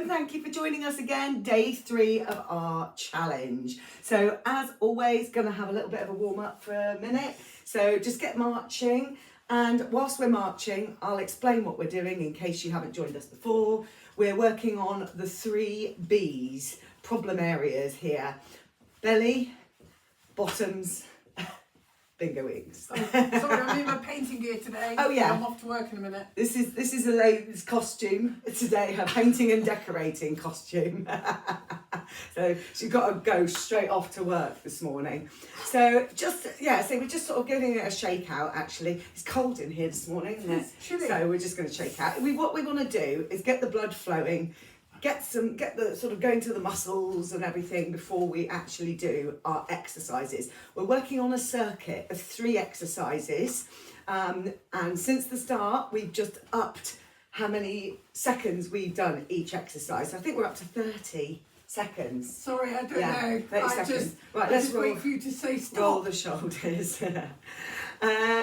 Thank you for joining us again, day 3 of our challenge. So as always, going to have a little bit of a warm up for a minute. So just get marching, and whilst we're marching, I'll explain what we're doing in case you haven't joined us before. We're working on the 3 B's, problem areas here: belly, bottoms, bingo wings. Oh, sorry, I'm in my painting gear today. Oh yeah, I'm off to work in a minute. This is Elaine's costume today, her painting and decorating costume. So she's got to go straight off to work this morning. So so we're just sort of giving it a shake out. Actually, it's cold in here this morning, isn't it? It's chilly. So we're just going to shake out. What we want to do is get the blood flowing, get the sort of going to the muscles and everything before we actually do our exercises. We're working on a circuit of 3 exercises, and since the start we've just upped how many seconds we've done each exercise. So I think we're up to 30 seconds. Sorry, I don't know. 30 seconds. Right, let's wait for you to say stop. Roll the shoulders.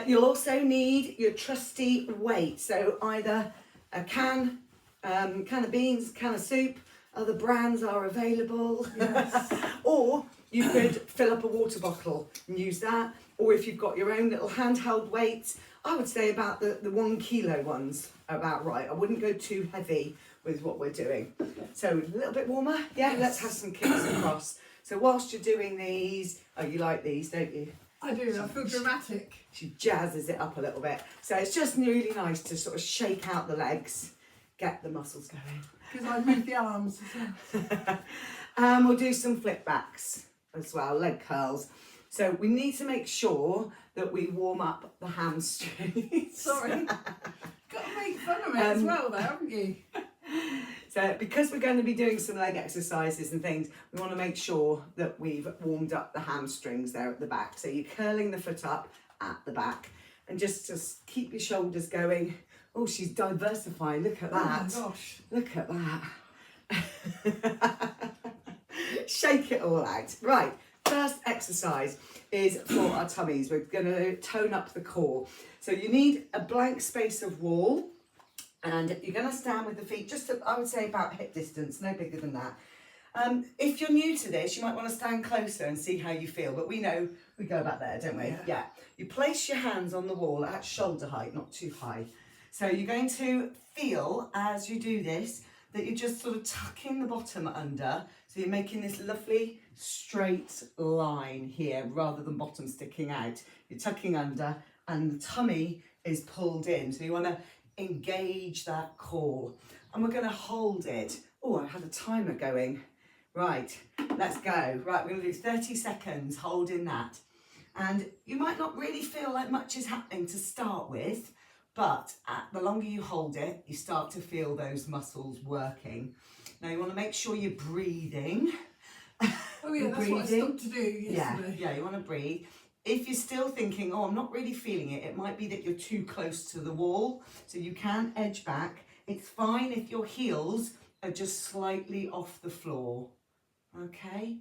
You'll also need your trusty weight, so either a can of beans, can of soup, other brands are available. Yes. Or you could fill up a water bottle and use that, or if you've got your own little handheld weights, I would say about the 1 kilo ones are about right. I wouldn't go too heavy with what we're doing. So a little bit warmer, yeah, Yes. Let's have some kicks across. So whilst you're doing these, you like these, don't you? I do, I feel dramatic. She jazzes it up a little bit. So it's just really nice to sort of shake out the legs, get the muscles going. Because I move the arms as well. And we'll do some flip backs as well, leg curls. So we need to make sure that we warm up the hamstrings. Sorry. Got to make fun of it as well though, haven't you? So because we're going to be doing some leg exercises and things, we want to make sure that we've warmed up the hamstrings there at the back. So you're curling the foot up at the back and just keep your shoulders going. Oh, she's diversifying. Look at that. Oh my gosh. Look at that. Shake it all out. Right, first exercise is for our tummies. We're going to tone up the core. So you need a blank space of wall, and you're going to stand with the feet just, I would say, about hip distance, no bigger than that. If you're new to this, you might want to stand closer and see how you feel, but we know we go back there, don't we? Yeah. You place your hands on the wall at shoulder height, not too high. So you're going to feel, as you do this, that you're just sort of tucking the bottom under. So you're making this lovely straight line here, rather than bottom sticking out. You're tucking under and the tummy is pulled in. So you want to engage that core. And we're going to hold it. Oh, I had a timer going. Right, let's go. Right, we're going to do 30 seconds holding that. And you might not really feel like much is happening to start with, but the longer you hold it, you start to feel those muscles working. Now you want to make sure you're breathing. Oh yeah, that's what I stopped to do yesterday. Yeah, you want to breathe. If you're still thinking, oh, I'm not really feeling it, it might be that you're too close to the wall, so you can edge back. It's fine if your heels are just slightly off the floor. Okay?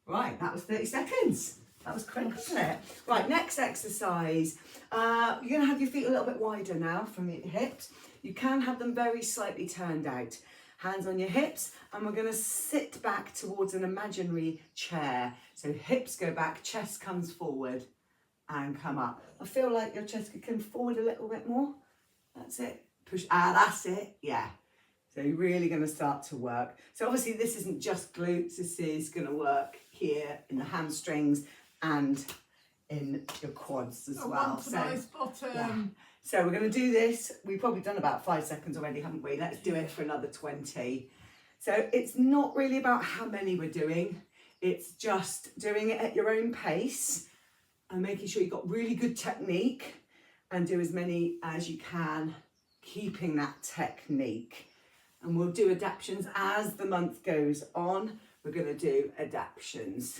Right, that was 30 seconds. That was quick, wasn't it? Right, next exercise. You're going to have your feet a little bit wider now from your hips. You can have them very slightly turned out. Hands on your hips, and we're going to sit back towards an imaginary chair. So hips go back, chest comes forward and come up. I feel like your chest could come forward a little bit more. That's it. Push. That's it. Yeah. So you're really going to start to work. So obviously this isn't just glutes. This is going to work here in the hamstrings and in your quads as well. So nice bottom. Yeah. So we're going to do this. We've probably done about 5 seconds already, haven't we? Let's do it for another 20. So it's not really about how many we're doing. It's just doing it at your own pace and making sure you've got really good technique, and do as many as you can, keeping that technique. And we'll do adaptions as the month goes on. We're going to do adaptions.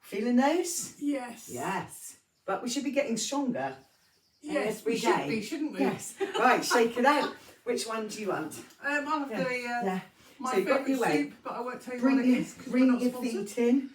Feeling those? Yes. Yes. But we should be getting stronger. Yes, we should be, shouldn't we? Yes. Right, shake it out. Which one do you want? I'll have my So you've got favourite your weight. soup, but I won't tell you what it is because we're not Bring your sponsored. feet in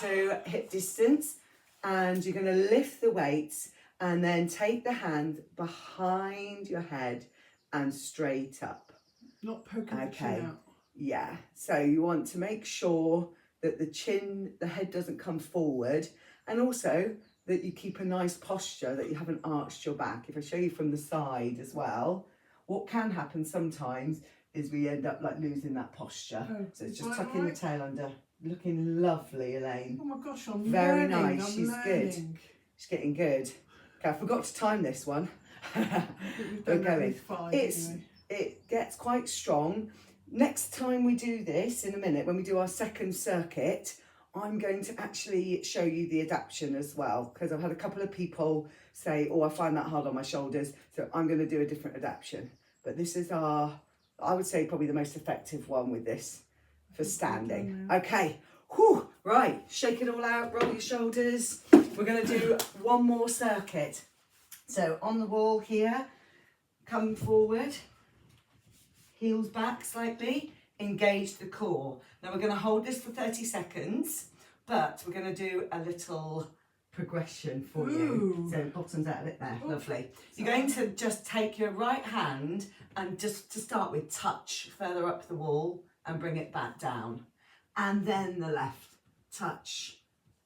to hip distance, and you're going to lift the weights and then take the hand behind your head and straight up. Not poking the Okay. chin out. Yeah, so you want to make sure that the head doesn't come forward, and also that you keep a nice posture, that you haven't arched your back. If I show you from the side as well, what can happen sometimes is we end up like losing that posture. Oh, So it's just right, tucking right. the tail under. Looking lovely, Elaine. Oh my gosh, I'm Very learning. nice, I'm she's good. learning. She's getting good. Okay, I forgot to time this one. I think we've We're done that going. with 5 It's anyway. It gets quite strong. Next time we do this, in a minute, when we do our second circuit, I'm going to actually show you the adaptation as well, because I've had a couple of people say, oh, I find that hard on my shoulders, so I'm going to do a different adaptation. But this is our, I would say, probably the most effective one with this for standing. Okay, whew, right, shake it all out, roll your shoulders. We're going to do one more circuit. So on the wall here, come forward, heels back slightly, engage the core. Now we're going to hold this for 30 seconds, but we're going to do a little progression for you. Ooh. So bottoms out of it there, Ooh. lovely. You're going to just take your right hand and just to start with, touch further up the wall and bring it back down. And then the left, touch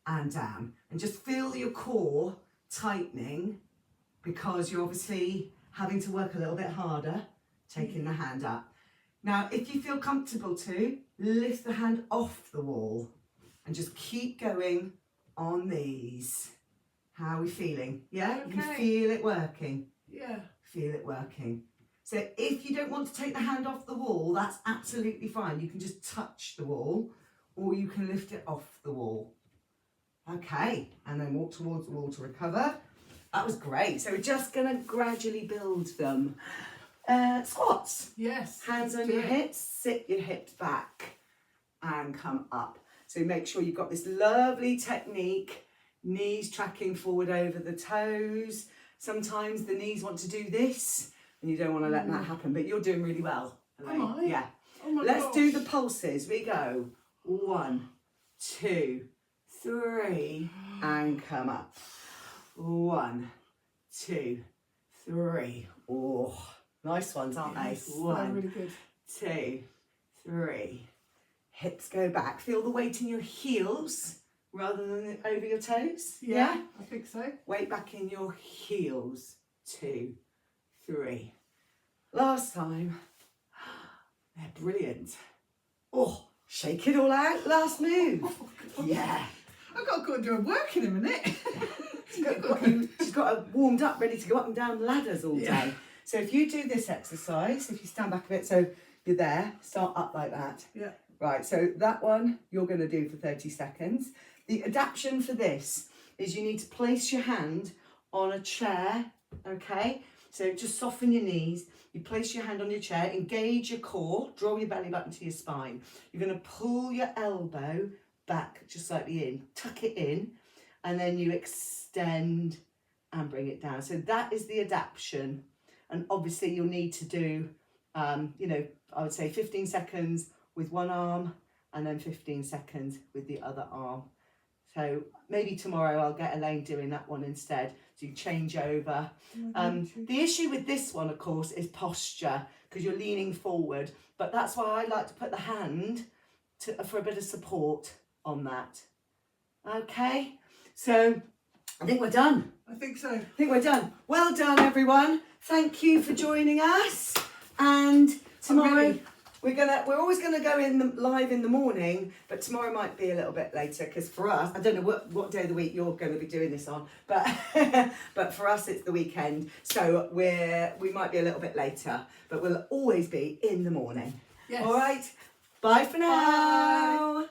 and down. And just feel your core tightening, because you're obviously having to work a little bit harder, taking the hand up. Now, if you feel comfortable to, lift the hand off the wall and just keep going on these. How are we feeling? Yeah? You Okay. feel it working? Yeah. Feel it working. So if you don't want to take the hand off the wall, that's absolutely fine. You can just touch the wall, or you can lift it off the wall. Okay, and then walk towards the wall to recover. That was great. So we're just going to gradually build them. Squats. Yes. Hands let's on do your it. hips, sit your hips back and come up. So make sure you've got this lovely technique, knees tracking forward over the toes. Sometimes the knees want to do this and you don't want to let that happen, but you're doing really well. Am I? Yeah. Oh my Let's gosh. do the pulses. We go 1, 2, 3 and come up. 1, 2, 3. Oh, nice ones, aren't Yes, they? they're 1, really good. 2, 3. Hips go back. Feel the weight in your heels rather than over your toes. Yeah, I think so. Weight back in your heels. 2, 3. Last time. They're brilliant. Oh, shake it all out. Last move. Yeah. I've got to go and do a work in a minute. She's got her warmed up, ready to go up and down ladders all day. Yeah. So if you do this exercise, if you stand back a bit, so you're there, start up like that. Yeah. Right, so that one you're going to do for 30 seconds. The adaptation for this is you need to place your hand on a chair, okay? So just soften your knees. You place your hand on your chair, engage your core, draw your belly button to your spine. You're going to pull your elbow back just slightly in, tuck it in, and then you extend and bring it down. So that is the adaptation. And obviously you'll need to do, I would say 15 seconds with one arm and then 15 seconds with the other arm. So maybe tomorrow I'll get Elaine doing that one instead. So you change over. The issue with this one, of course, is posture, because you're leaning forward. But that's why I like to put the hand for a bit of support on that. Okay, so I think we're done. I think so. I think we're done. Well done, everyone. Thank you for joining us. And tomorrow we're always gonna go live in the morning, but tomorrow might be a little bit later, because for us, I don't know what day of the week you're going to be doing this on, but but for us it's the weekend, so we might be a little bit later, but we'll always be in the morning. Yes. All right. Bye for now. Bye.